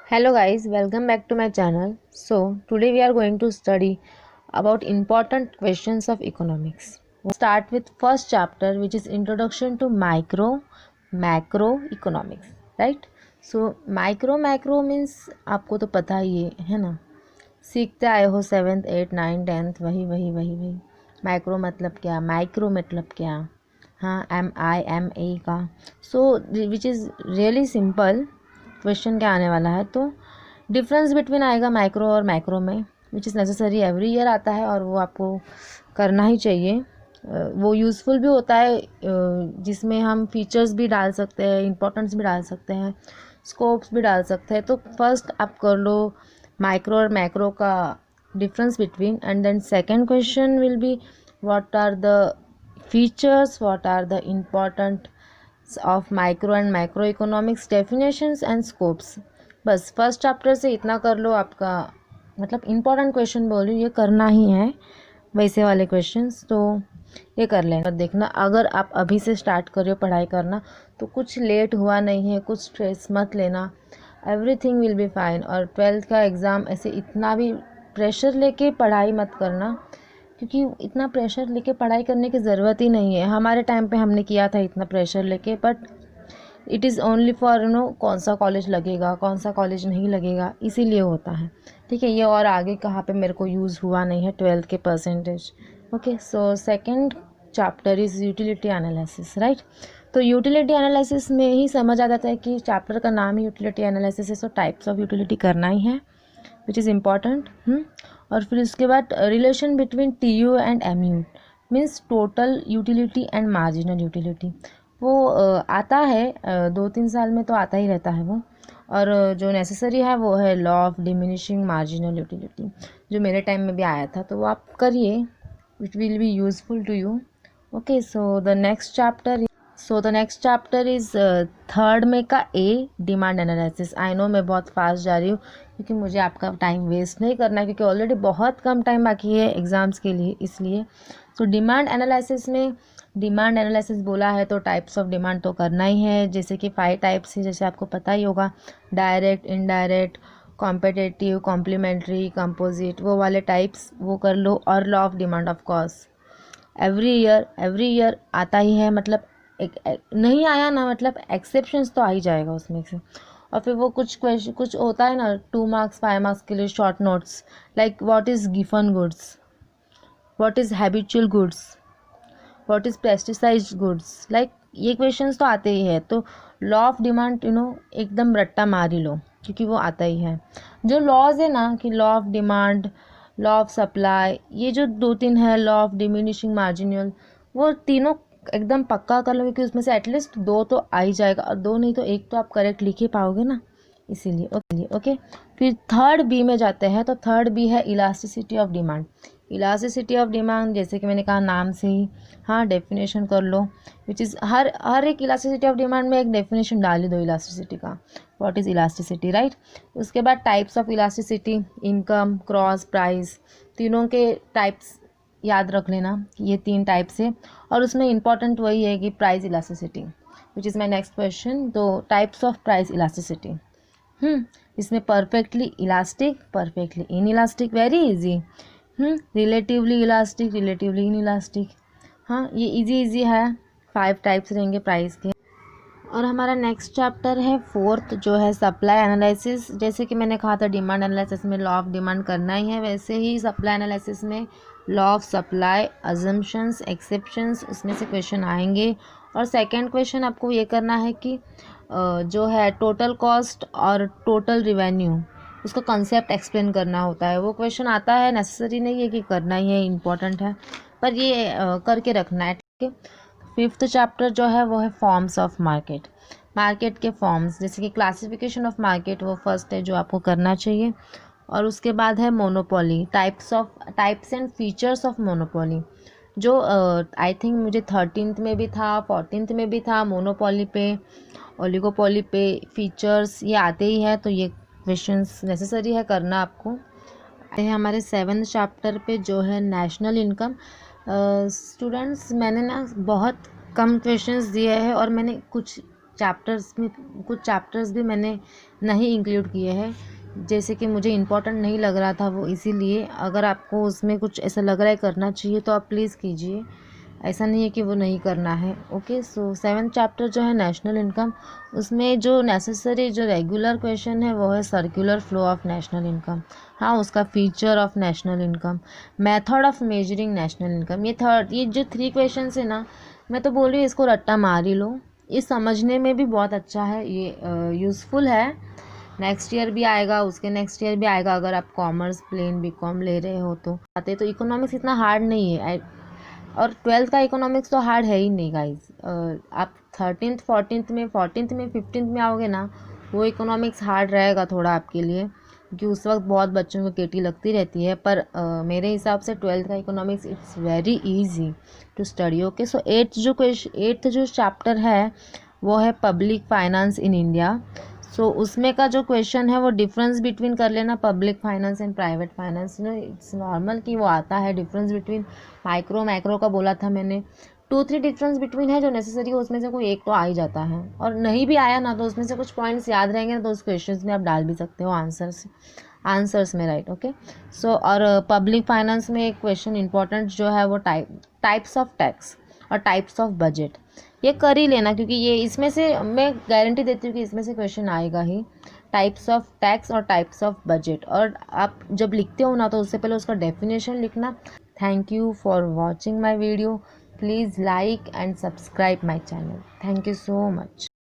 Hello guys, welcome back to my channel. So today we are going to study about important questions of economics. We'll start with first chapter, which is introduction to macro economics, right? So macro means आपको तो पता ही है ना, सीखते आए हो 7th 8th 9th 10th वही micro मतलब क्या, माइक्रो मतलब क्या, हाँ MIMA का. So which is really simple question क्या आने वाला है. तो डिफरेंस बिटवीन आएगा माइक्रो और मैक्रो में, which is necessary, every year आता है और वो आपको करना ही चाहिए. वो यूज़फुल भी होता है, जिसमें हम फीचर्स भी डाल सकते हैं, इंपॉर्टेंस भी डाल सकते हैं, स्कोप्स भी डाल सकते हैं. तो फर्स्ट आप कर लो माइक्रो और मैक्रो का difference between, and then second question will be what are the features, what are the important of micro and macro economics, definitions and scopes. बस फर्स्ट चैप्टर से इतना कर लो. आपका मतलब इम्पॉर्टेंट क्वेश्चन बोल रही हूँ, ये करना ही है वैसे वाले क्वेश्चंस, तो ये कर लेना. देखना अगर आप अभी से स्टार्ट कर रहे हो पढ़ाई करना तो कुछ लेट हुआ नहीं है, कुछ स्ट्रेस मत लेना, एवरीथिंग विल बी फाइन. और 12th का एग्ज़ाम ऐसे इतना भी प्रेशर लेके पढ़ाई मत करना, क्योंकि इतना प्रेशर लेके पढ़ाई करने की ज़रूरत ही नहीं है. हमारे टाइम पे हमने किया था इतना प्रेशर लेके, but it is only for कौन सा कॉलेज लगेगा, कौन सा कॉलेज नहीं लगेगा, इसीलिए होता है. ठीक है, ये और आगे कहाँ पे मेरे को यूज़ हुआ नहीं है 12th के percentage. Okay, so second chapter is utility analysis, right. तो यूटिलिटी एनालिसिस में ही समझ आ जाता है कि चैप्टर का नाम ही यूटिलिटी एनालिसिस है, सो टाइप्स ऑफ यूटिलिटी करना ही है, विच इज़ इम्पॉर्टेंट. और फिर उसके बाद relation between TU and MU means total utility and marginal utility. वो आता है 2-3 साल में तो आता ही रहता है वो. और जो नेसेसरी है वो है law of diminishing marginal utility, जो मेरे टाइम में भी आया था, तो वो आप करिए, it will be useful to you. Okay, so the next chapter is third में का a, demand analysis. I know मैं बहुत फास्ट जा रही हूँ क्योंकि मुझे आपका टाइम वेस्ट नहीं करना है, क्योंकि ऑलरेडी बहुत कम टाइम बाकी है एग्ज़ाम्स के लिए, इसलिए. तो डिमांड एनालिसिस बोला है तो टाइप्स ऑफ डिमांड तो करना ही है, जैसे कि 5 टाइप्स है, जैसे आपको पता ही होगा, direct, indirect, competitive, complementary, composite, वो वाले टाइप्स वो कर लो. और law of demand of cost every year आता ही है, मतलब नहीं आया ना, मतलब एक्सेप्शंस तो आ ही जाएगा उसमें से. और फिर वो कुछ होता है ना 2 मार्क्स 5 मार्क्स के लिए short notes, like what is Giffen goods, what is habitual goods, what is pesticide goods, like ये क्वेश्चंस तो आते ही है. तो लॉ ऑफ डिमांड एकदम रट्टा मार ही लो, क्योंकि वो आता ही है. जो लॉज है ना, कि law of demand, law of supply, ये जो 2-3 है, लॉ ऑफ डिमिनिशिंग मार्जिनल, वो तीनों एकदम पक्का कर लो, क्योंकि उसमें से एटलीस्ट 2 तो आ ही जाएगा, और 2 नहीं तो 1 तो आप करेक्ट लिख ही पाओगे ना, इसीलिए. ओके, फिर थर्ड बी में जाते हैं. तो थर्ड बी है elasticity of demand. Elasticity of demand जैसे कि मैंने कहा नाम से ही, हाँ डेफिनेशन कर लो, विच इज़ हर एक इलास्टिसिटी ऑफ डिमांड में एक डेफिनेशन डाल ही दो इलास्टिसिटी का, व्हाट इज़ इलास्टिसिटी, राइट. उसके बाद types of elasticity, income, cross, price, तीनों के टाइप्स याद रख लेना कि ये 3 टाइप्स है. और उसमें इंपॉर्टेंट वही है कि price elasticity, which is my next question. तो टाइप्स ऑफ प्राइस इलास्टिसिटी, इसमें perfectly elastic, perfectly in elastic, very easy. Relatively elastic, relatively in elastic. हाँ, ये इजी है. 5 टाइप्स रहेंगे प्राइस के. और हमारा नेक्स्ट चैप्टर है फोर्थ, जो है सप्लाई एनालिसिस. जैसे कि मैंने कहा था डिमांड एनालिसिस में लॉ ऑफ डिमांड करना ही है, वैसे ही सप्लाई एनालिसिस में law of supply, assumptions, exceptions, उसमें से क्वेश्चन आएंगे. और सेकंड क्वेश्चन आपको ये करना है कि जो है टोटल कॉस्ट और टोटल रिवेन्यू, उसका कंसेप्ट एक्सप्लेन करना होता है. वो क्वेश्चन आता है, नेसेसरी नहीं है कि करना ही है, इम्पॉर्टेंट है, पर ये करके रखना है. ठीक है. फिफ्थ चैप्टर जो है वो है फॉर्म्स ऑफ मार्केट के फॉर्म्स, जैसे कि क्लासिफिकेशन ऑफ मार्केट, वो फर्स्ट है जो आपको करना चाहिए. और उसके बाद है monopoly, types and features of monopoly, जो आई थिंक मुझे 13th में भी था, 14th में भी था. मोनोपोली पे, ओलिगोपोली पे फीचर्स ये आते ही है, तो ये क्वेश्चंस नेसेसरी है करना आपको. हमारे 7th चैप्टर पे जो है नेशनल इनकम. स्टूडेंट्स मैंने ना बहुत कम क्वेश्चंस दिए हैं, और मैंने कुछ कुछ चैप्टर्स भी मैंने नहीं इंक्लूड किए हैं, जैसे कि मुझे इम्पोर्टेंट नहीं लग रहा था वो, इसीलिए। अगर आपको उसमें कुछ ऐसा लग रहा है करना चाहिए तो आप प्लीज़ कीजिए, ऐसा नहीं है कि वो नहीं करना है। ओके, सो 7th चैप्टर जो है नेशनल इनकम, उसमें जो नेसेसरी जो रेगुलर क्वेश्चन है वो है circular flow of national income, हाँ उसका feature of national income, method of measuring national income. ये जो 3 क्वेश्चन है ना, मैं तो बोल रही हूँ इसको रट्टा मार ही लो, ये समझने में भी बहुत अच्छा है, ये यूज़फुल है। नेक्स्ट ईयर भी आएगा, उसके नेक्स्ट ईयर भी आएगा, अगर आप कॉमर्स प्लेन बीकॉम ले रहे हो तो आते। तो इकोनॉमिक्स इतना हार्ड नहीं है, और 12th का इकोनॉमिक्स तो हार्ड है ही नहीं गाइज। आप 13th 14th में 15th में आओगे ना, वो इकोनॉमिक्स हार्ड रहेगा थोड़ा आपके लिए, क्योंकि उस वक्त बहुत बच्चों को केटी लगती रहती है। पर मेरे हिसाब से 12th का economics it's very easy to study. Okay, so 8th जो चैप्टर है वो है public finance in India. So उसमें का जो क्वेश्चन है वो डिफरेंस बिटवीन कर लेना public finance and private finance. It's normal कि वो आता है, डिफरेंस बिटवीन माइक्रो मैक्रो का बोला था मैंने, 2-3 डिफरेंस बिटवीन है जो नेसेसरी है, उसमें से कोई एक तो आ ही जाता है। और नहीं भी आया ना तो उसमें से कुछ पॉइंट्स याद रहेंगे ना, तो उस क्वेश्चंस में आप डाल भी सकते हो आंसर्स में, राइट। ओके, सो और पब्लिक फाइनेंस में एक क्वेश्चन इंपॉर्टेंट जो है वो टाइप्स ऑफ टैक्स और टाइप्स ऑफ बजट, ये कर ही लेना, क्योंकि ये इसमें से मैं गारंटी देती हूँ कि इसमें से क्वेश्चन आएगा ही, टाइप्स ऑफ टैक्स और टाइप्स ऑफ बजट। और आप जब लिखते हो ना तो उससे पहले उसका डेफिनेशन लिखना। Thank you for watching my video, please like and subscribe my channel, thank you so much.